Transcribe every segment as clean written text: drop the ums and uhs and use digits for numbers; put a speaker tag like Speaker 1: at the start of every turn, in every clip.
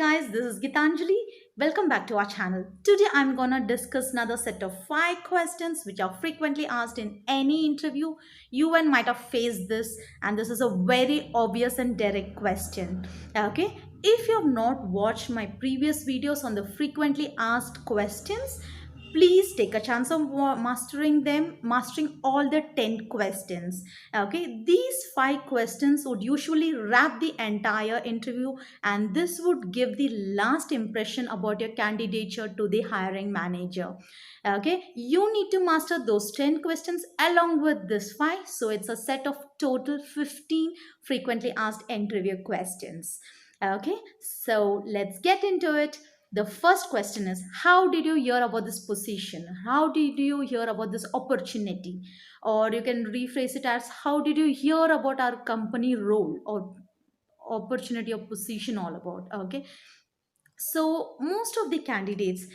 Speaker 1: guys, this is Gitanjali. Welcome back to our channel. Today I'm gonna discuss another set of 5 questions which are frequently asked in any interview. You and might have faced this, and this is a very obvious and direct question. Okay, if you have not watched my previous videos on the frequently asked questions, please take a chance of mastering all the 10 questions. Okay, these 5 questions would usually wrap the entire interview, and this would give the last impression about your candidature to the hiring manager. Okay, you need to master those 10 questions along with this 5, so it's a set of total 15 frequently asked interview questions. Okay, so let's get into it. The first question is, how did you hear about this position? How did you hear about this opportunity? Or you can rephrase it as, how did you hear about our company role or opportunity or position all about? Okay, so most of the candidates,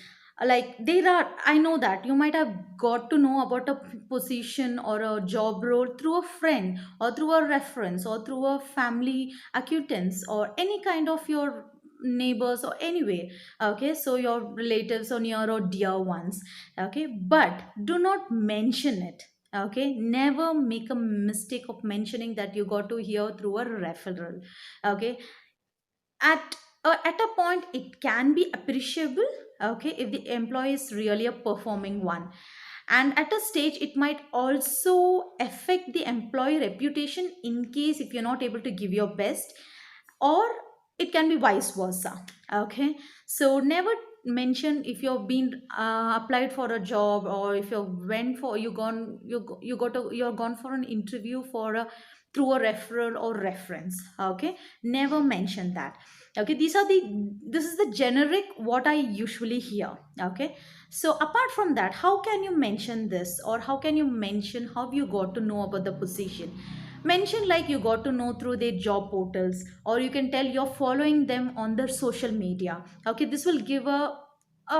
Speaker 1: like, there are, I know that you might have got to know about a position or a job role through a friend or through a reference or through a family acquaintance or any kind of your neighbors or anyway. Okay, so your relatives or near or dear ones. Okay, but do not mention it. Okay, never make a mistake of mentioning that you got to hear through a referral. Okay, at a point it can be appreciable, okay, if the employee is really a performing one, and at a stage it might also affect the employee reputation in case if you're not able to give your best, or it can be vice versa. Okay, so never mention if you've been applied for a job, or if you went for you gone you got a you're gone for an interview for a through a referral or reference. Okay, never mention that. Okay, this is the generic what I usually hear. Okay, so apart from that, how can you mention this, or how can you mention how you got to know about the position? Mention like you got to know through their job portals, or you can tell you're following them on their social media. Okay, this will give a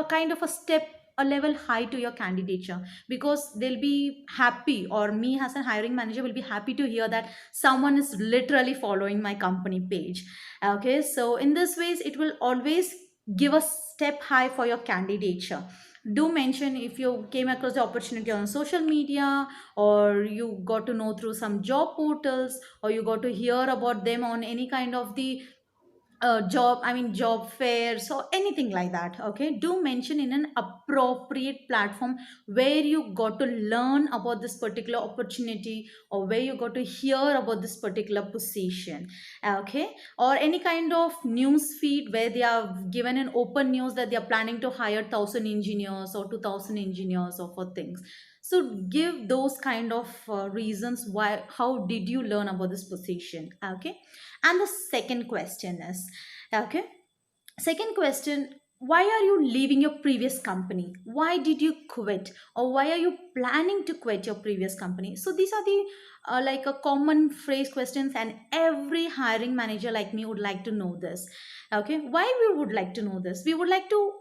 Speaker 1: kind of a step, a level high to your candidature, because they'll be happy, or me as a hiring manager will be happy to hear that someone is literally following my company page. Okay, so in this ways it will always give a step high for your candidature. Do mention if you came across the opportunity on social media, or you got to know through some job portals, or you got to hear about them on any kind of the job fairs or anything like that. Okay, do mention in an appropriate platform where you got to learn about this particular opportunity, or where you got to hear about this particular position. Okay, or any kind of news feed where they are given an open news that they are planning to hire 1,000 engineers or 2,000 engineers or for things. So give those kind of reasons why, how did you learn about this position. Okay, and the second question is, okay, second question, why are you leaving your previous company? Why did you quit, or why are you planning to quit your previous company? So these are the like a common phrase questions, and every hiring manager like me would like to know this. Okay, why we would like to know this? We would like to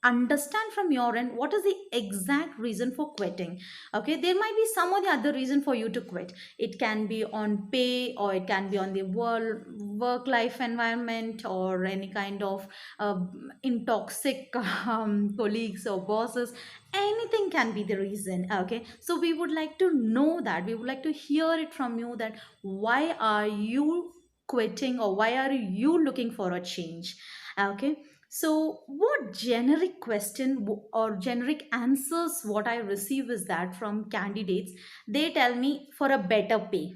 Speaker 1: understand from your end what is the exact reason for quitting. Okay, there might be some or the other reason for you to quit. It can be on pay, or it can be on the work life environment, or any kind of intoxic colleagues or bosses. Anything can be the reason. Okay, so we would like to know that, we would like to hear it from you, that why are you quitting, or why are you looking for a change. Okay, so what generic question or generic answers what I receive is that from candidates, they tell me for a better pay.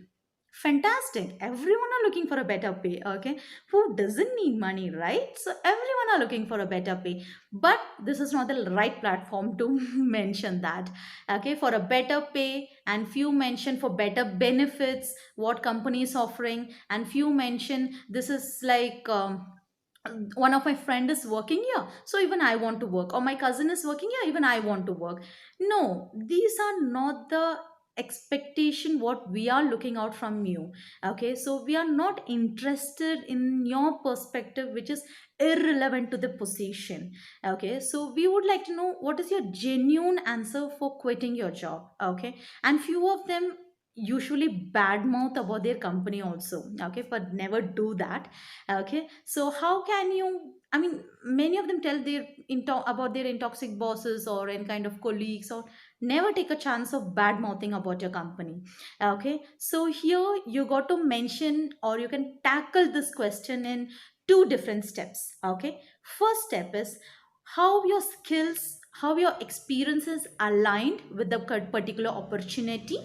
Speaker 1: Fantastic. Everyone are looking for a better pay. Okay. Who doesn't need money, right? So everyone are looking for a better pay. But this is not the right platform to mention that. Okay. For a better pay, and few mention for better benefits, what company is offering, and few mention this is like one of my friend is working here, so even I want to work, or my cousin is working here, even I want to work. No, these are not the expectation what we are looking out from you. Okay, so we are not interested in your perspective, which is irrelevant to the position. Okay, so we would like to know what is your genuine answer for quitting your job. Okay, and few of them usually bad mouth about their company also. Okay, but never do that. Okay, so how can you, I mean, many of them tell their about their intoxic bosses or any kind of colleagues, or never take a chance of bad mouthing about your company. Okay, so here you got to mention, or you can tackle this question in two different steps. Okay, first step is how your skills, how your experiences aligned with the particular opportunity,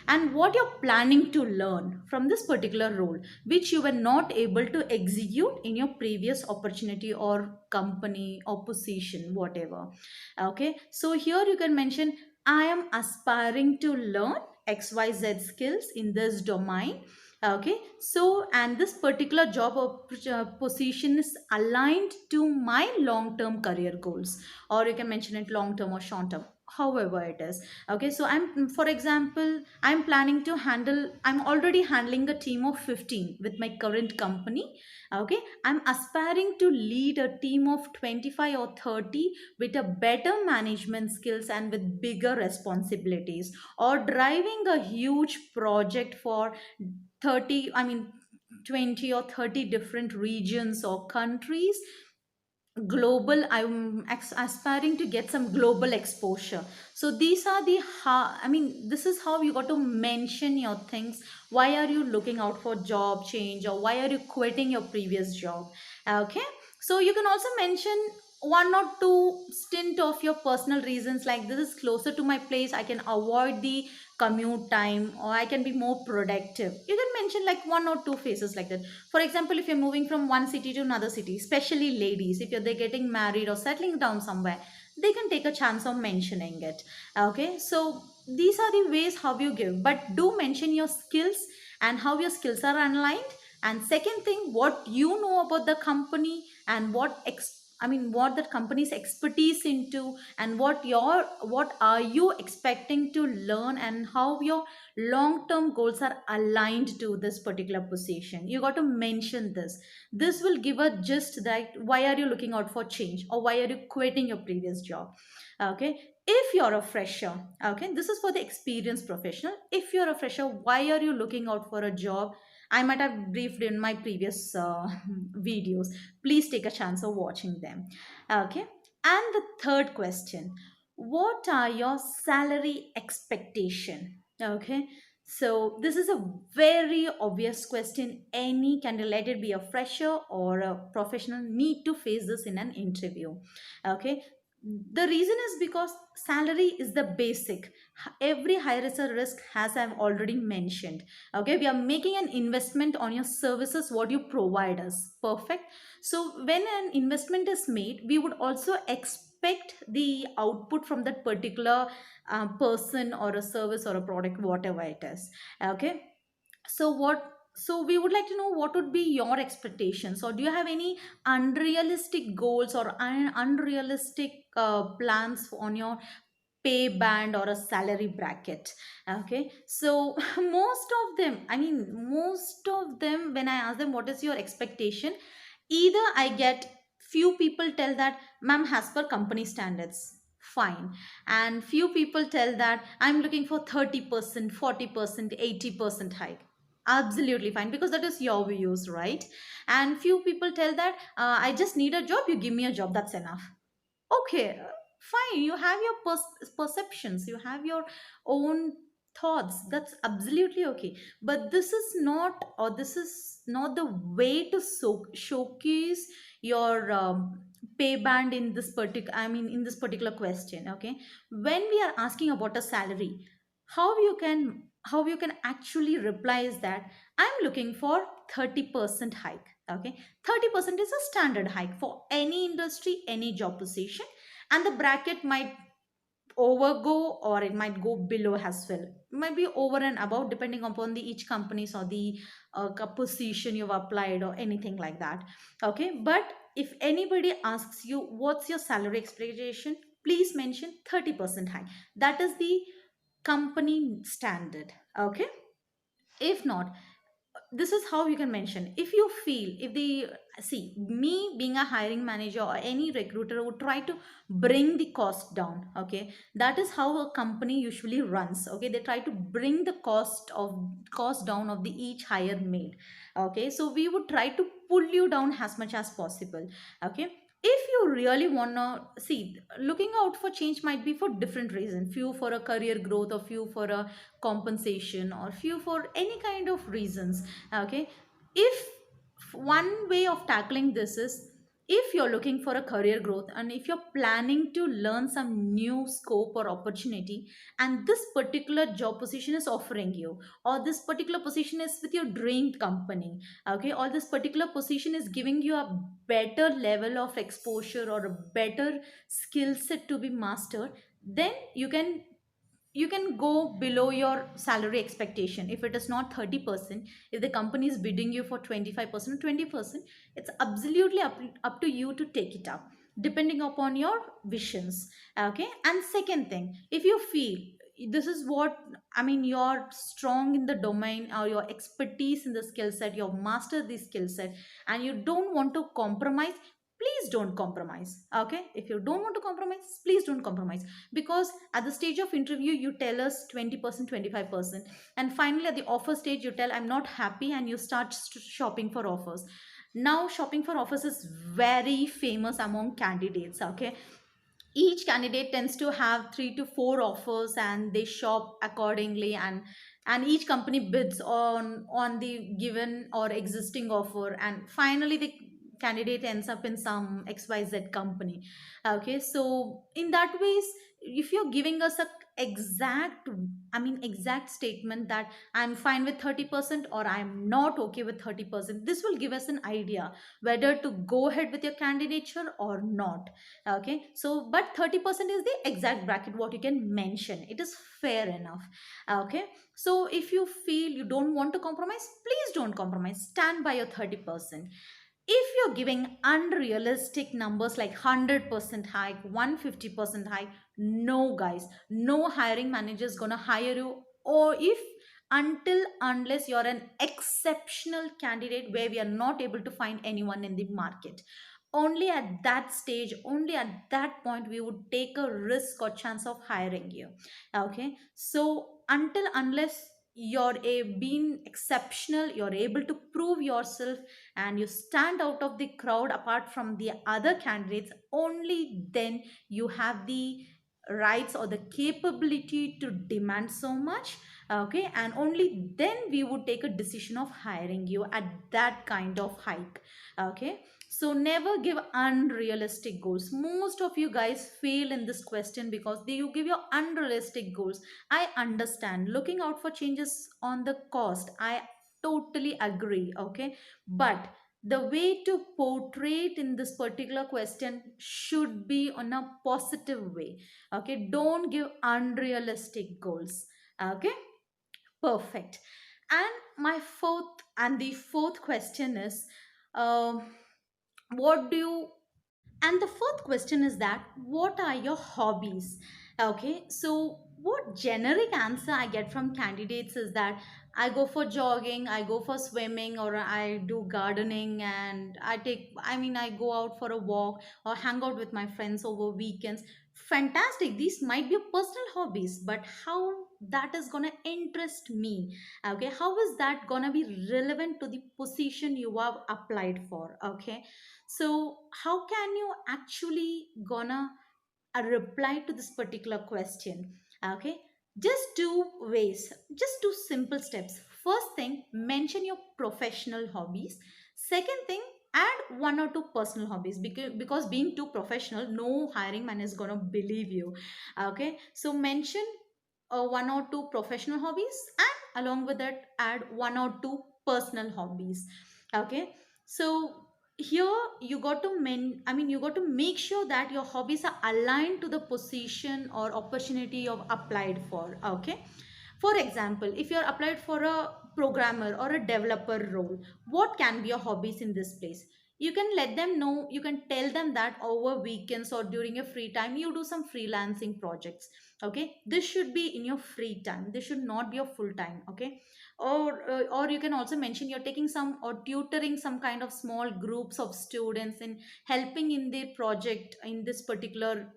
Speaker 1: and what you're planning to learn from this particular role, which you were not able to execute in your previous opportunity or company or position, whatever. Okay, so here you can mention, I am aspiring to learn XYZ skills in this domain. Okay, so and this particular position is aligned to my long term career goals, or you can mention it long term or short term, however it is. Okay, so I'm, for example, I'm planning to handle, I'm already handling a team of 15 with my current company. Okay, I'm aspiring to lead a team of 25 or 30 with a better management skills and with bigger responsibilities, or driving a huge project for 30, I mean 20 or 30 different regions or countries, global. I'm aspiring to get some global exposure. So these are the I mean, this is how you got to mention your things. Why are you looking out for job change, or why are you quitting your previous job? Okay, so you can also mention one or two stint of your personal reasons, like this is closer to my place, I can avoid the commute time, or I can be more productive. You can mention like one or two phases like that. For example, if you're moving from one city to another city, especially ladies, if they're getting married or settling down somewhere, they can take a chance of mentioning it. Okay, so these are the ways how you give, but do mention your skills and how your skills are aligned. And second thing, what you know about the company, and I mean, what that company's expertise into, and what are you expecting to learn, and how your long term goals are aligned to this particular position. You got to mention this. This will give a gist that why are you looking out for change, or why are you quitting your previous job. Okay, if you're a fresher, okay, this is for the experienced professional. If you're a fresher, why are you looking out for a job? I might have briefed in my previous videos. Please take a chance of watching them. Okay, and the third question, what are your salary expectation? Okay, so this is a very obvious question. Any candidate, let it be a fresher or a professional, need to face this in an interview. Okay, the reason is because salary is the basic. Every hire is a risk, as I've already mentioned. Okay, we are making an investment on your services, what you provide us. Perfect. So when an investment is made, we would also expect the output from that particular person or a service or a product, whatever it is. Okay, so so we would like to know what would be your expectations, or do you have any unrealistic goals or unrealistic plans on your pay band or a salary bracket? Okay, so most of them, I mean, most of them, when I ask them what is your expectation, either I get few people tell that, ma'am, as per company standards, fine, and few people tell that I'm looking for 30%, 40%, 80% hike. Absolutely fine, because that is your views, right? And few people tell that, I just need a job, you give me a job, that's enough. Okay, fine, you have your perceptions, you have your own thoughts, that's absolutely okay. But this is not, or this is not the way to showcase your pay band in this particular, I mean, in this particular question. Okay, when we are asking about a salary, how you can actually reply is that I'm looking for 30% hike. Okay, 30% is a standard hike for any industry, any job position, and the bracket might overgo or it might go below as well. It might be over and above depending upon the each companies or the position you've applied or anything like that. Okay, but if anybody asks you what's your salary expectation, please mention 30% hike. That is the company standard. Okay, if not, this is how you can mention. If you feel, if the, see, me being a hiring manager or any recruiter would try to bring the cost down. Okay, that is how a company usually runs. Okay, they try to bring the cost down of the each hire made. Okay, so we would try to pull you down as much as possible. Okay, if you really want to see, looking out for change might be for different reasons, few for a career growth, or few for a compensation, or few for any kind of reasons. Okay, if one way of tackling this is, if you're looking for a career growth and if you're planning to learn some new scope or opportunity, and this particular job position is offering you, or this particular position is with your dream company, okay, or this particular position is giving you a better level of exposure or a better skill set to be mastered, then you can go below your salary expectation. If it is not 30%, if the company is bidding you for 25% or 20%, it's absolutely up to you to take it up, depending upon your visions. Okay, and second thing, if you feel this is what, I mean, you're strong in the domain, or your expertise in the skill set, you've mastered the skill set, and you don't want to compromise, please don't compromise. Okay, if you don't want to compromise, please don't compromise. Because at the stage of interview you tell us 20%, 25%, and finally at the offer stage you tell I'm not happy, and you start shopping for offers. Now shopping for offers is very famous among candidates. Okay, each candidate tends to have 3 to 4 offers, and they shop accordingly, and each company bids on the given or existing offer, and finally the candidate ends up in some XYZ company. Okay, so in that ways, if you're giving us a exact, I mean exact statement that I'm fine with 30% or I'm not okay with 30%, this will give us an idea whether to go ahead with your candidature or not. Okay, so but 30% is the exact bracket what you can mention, it is fair enough. Okay, so if you feel you don't want to compromise, please don't compromise, stand by your 30%. If you're giving unrealistic numbers like 100% hike, 150% hike, no guys, no hiring manager is going to hire you, or if, until unless you're an exceptional candidate where we are not able to find anyone in the market, only at that stage, only at that point we would take a risk or chance of hiring you. Okay, so until unless you're a being exceptional, you're able to prove yourself, and you stand out of the crowd apart from the other candidates, only then you have the rights or the capability to demand so much. Okay, and only then we would take a decision of hiring you at that kind of hike. Okay, so never give unrealistic goals. Most of you guys fail in this question because you give your unrealistic goals. I understand looking out for changes on the cost, I totally agree. Okay, but the way to portray it in this particular question should be on a positive way. Okay, don't give unrealistic goals. Okay, perfect. And the fourth question is, um, what do you and the fourth question is that, what are your hobbies? Okay, so what generic answer I get from candidates is that I go for jogging, I go for swimming, or I do gardening, and I go out for a walk or hang out with my friends over weekends. Fantastic. These might be your personal hobbies, but how that is gonna interest me? Okay, how is that gonna be relevant to the position you have applied for? Okay, so how can you actually gonna reply to this particular question? Okay, just two ways, just two simple steps. First thing, mention your professional hobbies. Second thing, add 1 or 2 personal hobbies, because being too professional, no hiring man is gonna believe you. Okay, so mention 1 or 2 professional hobbies, and along with that add 1 or 2 personal hobbies. Okay, so here you got to you got to make sure that your hobbies are aligned to the position or opportunity you've applied for. Okay, for example, if you're applied for a programmer or a developer role, what can be your hobbies in this place? You can let them know, you can tell them that over weekends or during your free time you do some freelancing projects. Okay, this should be in your free time, this should not be your full time. Okay, or you can also mention you're taking some or tutoring some kind of small groups of students and helping in their project in this particular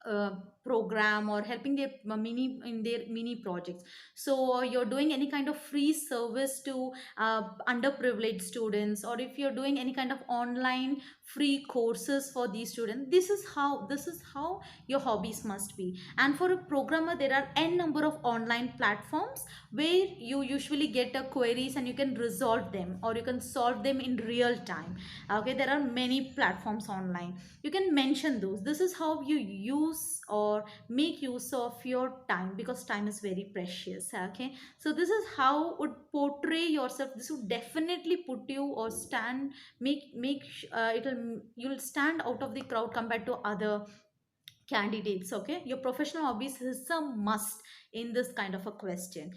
Speaker 1: uh, program, or helping their mini in their mini projects. So you're doing any kind of free service to underprivileged students, or if you're doing any kind of online free courses for these students, this is how your hobbies must be. And for a programmer there are n number of online platforms where you usually get queries and you can resolve them or you can solve them in real time. Okay, there are many platforms online, you can mention those. This is how you use or make use of your time, because time is very precious. Okay, so this is how would portray yourself. This would definitely put you or stand, it'll, you'll stand out of the crowd compared to other candidates. Okay, your professional hobbies is a must in this kind of a question.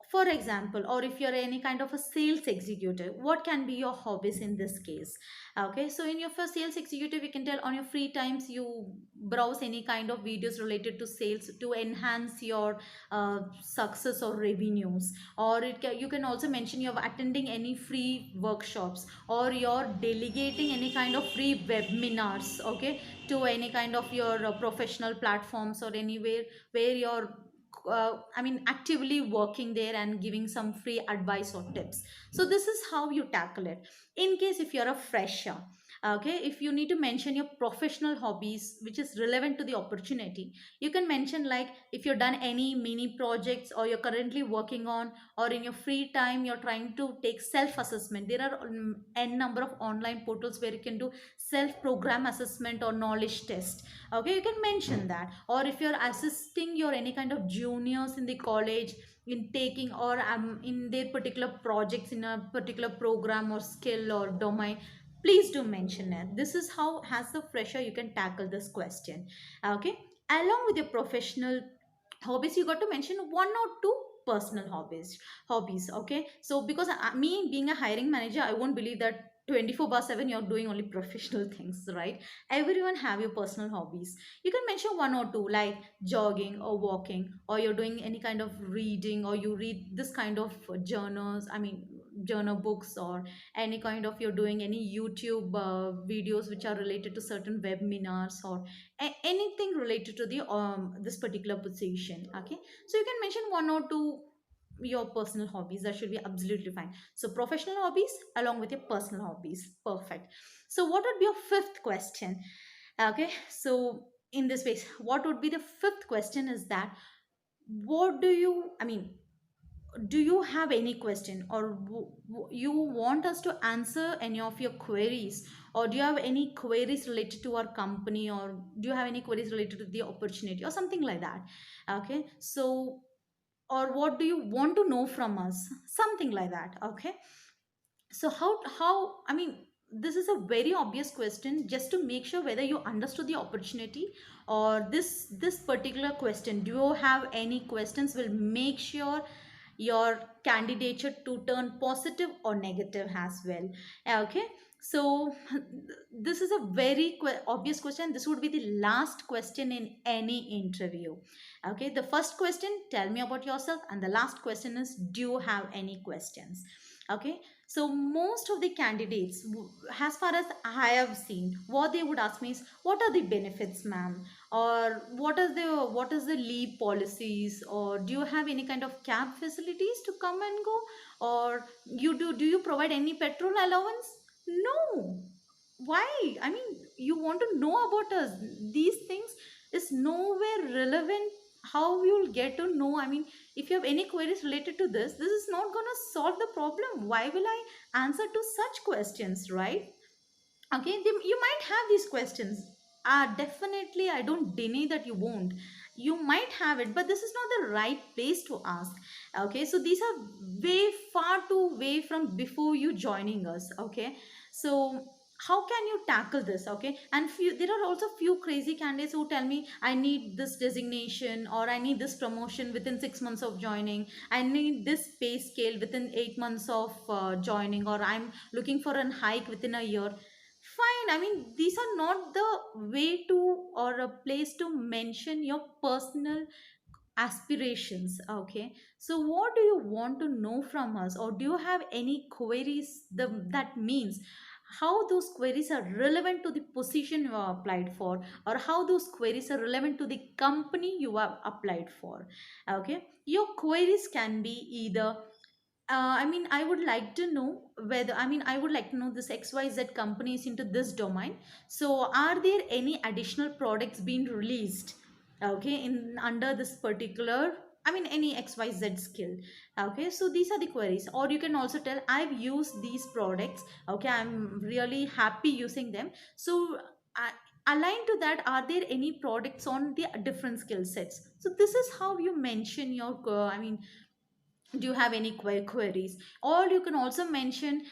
Speaker 1: For example, or if you're any kind of a sales executive, what can be your hobbies in this case? Okay, so in your first sales executive, you can tell on your free times you browse any kind of videos related to sales to enhance your success or revenues. Or you can also mention you're attending any free workshops, or you're delegating any kind of free webinars. Okay, to any kind of your professional platforms or anywhere where you're actively working there and giving some free advice or tips. So this is how you tackle it. In case if you're a fresher, okay, if you need to mention your professional hobbies which is relevant to the opportunity, you can mention like if you've done any mini projects or you're currently working on, or in your free time you're trying to take self assessment. There are n number of online portals where you can do self program assessment or knowledge test. Okay, you can mention that. Or if you're assisting your any kind of juniors in the college in taking or in their particular projects in a particular program or skill or domain, please do mention it. This is how as a fresher you can tackle this question. Okay, along with your professional hobbies you got to mention one or two personal hobbies. Okay, so because me being a hiring manager, I won't believe that 24/7 you're doing only professional things, right? Everyone have your personal hobbies. You can mention one or two, like jogging or walking, or you're doing any kind of reading, or you read this kind of journals, journal books, or any kind of you're doing any YouTube videos which are related to certain webinars, or anything related to the this particular position. Okay, so you can mention one or two your personal hobbies, that should be absolutely fine. So professional hobbies along with your personal hobbies, perfect. So what would be your fifth question? Okay, so in this case what would be the fifth question is that, what do you do you have any question, or you want us to answer any of your queries, or do you have any queries related to our company, or do you have any queries related to the opportunity or something like that? Okay, so or what do you want to know from us, something like that. Okay, so how this is a very obvious question just to make sure whether you understood the opportunity, or this particular question, do you have any questions, will make sure your candidature to turn positive or negative as well. Okay, so this is a very obvious question. This would be the last question in any interview. Okay, the first question, tell me about yourself, and the last question is, do you have any questions? Okay, so most of the candidates, as far as I have seen, what they would ask me is, what are the benefits, ma'am? Or what is the leave policies? Or do you have any kind of cab facilities to come and go? Or do you provide any petrol allowance? No. Why? You want to know about us. These things is nowhere relevant. How you'll get to know? If you have any queries related to this is not going to solve the problem. Why will I answer to such questions, right? Okay, you might have these questions. Definitely, I don't deny that you won't. You might have it, but this is not the right place to ask. Okay, so these are way far too way from before you joining us. Okay, so how can you tackle this? Okay, and there are also few crazy candidates who tell me, I need this designation, or I need this promotion within 6 months of joining, I need this pay scale within 8 months of joining, or I'm looking for an hike within a year. Fine, I mean, these are not the way to or a place to mention your personal aspirations. Okay, so what do you want to know from us, or do you have any queries? That means how those queries are relevant to the position you have applied for, or how those queries are relevant to the company you have applied for. Okay, your queries can be either I would like to know whether, I would like to know this XYZ company is into this domain. So, are there any additional products being released? Okay, in under this particular, any XYZ skill. Okay, so these are the queries. Or you can also tell, I've used these products. Okay, I'm really happy using them. So, aligned to that, are there any products on the different skill sets? So, this is how you mention your, do you have any queries? Or you can also mention,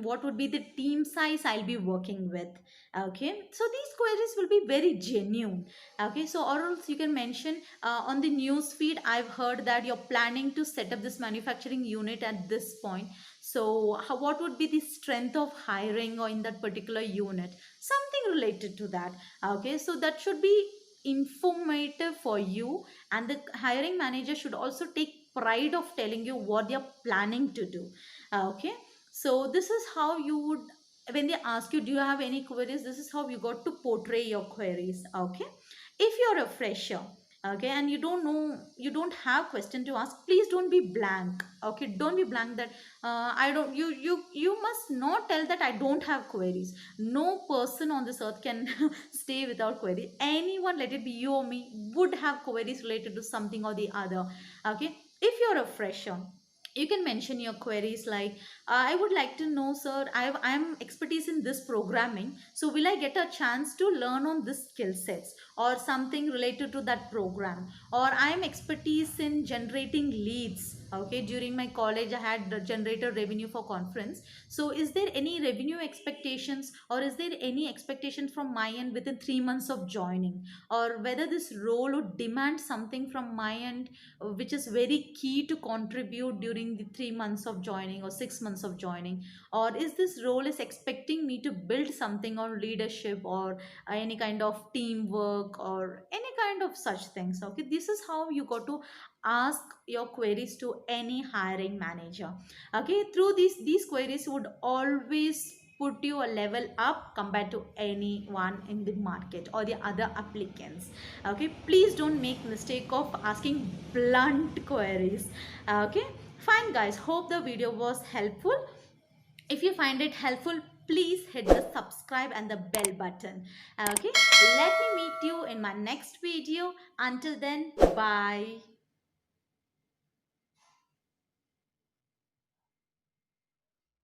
Speaker 1: what would be the team size I'll be working with. Okay, so these queries will be very genuine. Okay, so or else you can mention, on the news feed I've heard that you're planning to set up this manufacturing unit at this point. So what would be the strength of hiring or in that particular unit, something related to that. Okay, so that should be informative for you, and the hiring manager should also take pride of telling you what they're planning to do. Okay, so this is how you would, when they ask you, do you have any queries, this is how you got to portray your queries. Okay, if you're a fresher, okay, and you don't know, you don't have question to ask, please don't be blank. Okay, don't be blank that, I don't, you must not tell that I don't have queries. No person on this earth can stay without query. Anyone, let it be you or me, would have queries related to something or the other. Okay, if you're a fresher, you can mention your queries like, I would like to know, sir, I'm expertise in this programming, so will I get a chance to learn on this skill sets or something related to that program? Or I'm expertise in generating leads. Okay, during my college I had generated revenue for conference. So is there any revenue expectations, or is there any expectation from my end within 3 months of joining, or whether this role would demand something from my end, which is very key to contribute during the 3 months of joining or 6 months of joining? Or is this role is expecting me to build something on leadership, or any kind of teamwork, or any kind of such things? Okay, this is how you got to ask your queries to any hiring manager. Okay, through these queries would always put you a level up compared to anyone in the market or the other applicants. Okay, please don't make mistake of asking blunt queries. Okay, fine guys, hope the video was helpful. If you find it helpful, please hit the subscribe and the bell button. Okay, let me meet you in my next video. Until then, bye.